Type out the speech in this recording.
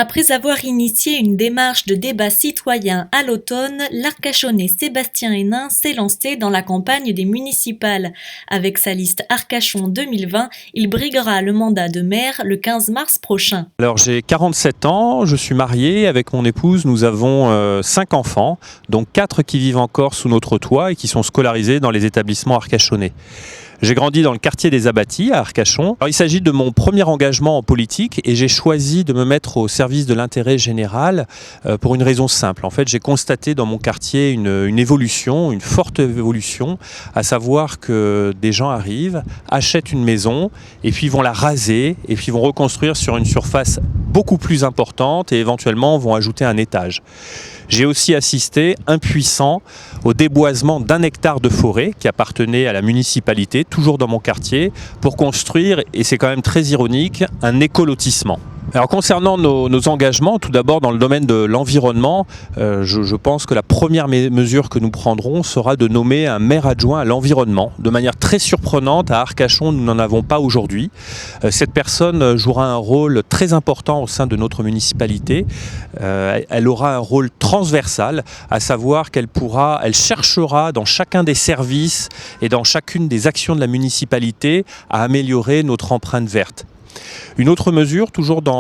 Après avoir initié une démarche de débat citoyen à l'automne, l'Arcachonnais Sébastien Hénin s'est lancé dans la campagne des municipales. Avec sa liste Arcachon 2020, il briguera le mandat de maire le 15 mars prochain. Alors j'ai 47 ans, je suis marié, avec mon épouse nous avons 5 enfants, dont 4 qui vivent encore sous notre toit et qui sont scolarisés dans les établissements arcachonnais. J'ai grandi dans le quartier des Abbaties à Arcachon. Alors, il s'agit de mon premier engagement en politique et j'ai choisi de me mettre au service de l'intérêt général pour une raison simple. En fait, j'ai constaté dans mon quartier une évolution, une forte évolution, à savoir que des gens arrivent, achètent une maison et puis vont la raser et puis vont reconstruire sur une surface beaucoup plus importante et éventuellement vont ajouter un étage. J'ai aussi assisté, impuissant, au déboisement d'1 hectare de forêt qui appartenait à la municipalité, toujours dans mon quartier, pour construire, et c'est quand même très ironique, un écolotissement. Alors concernant nos engagements, tout d'abord dans le domaine de l'environnement, je pense que la première mesure que nous prendrons sera de nommer un maire adjoint à l'environnement. De manière très surprenante, à Arcachon, nous n'en avons pas aujourd'hui. Cette personne jouera un rôle très important au sein de notre municipalité. Elle aura un rôle transversal, à savoir qu'elle cherchera dans chacun des services et dans chacune des actions de la municipalité à améliorer notre empreinte verte. Une autre mesure, toujours dans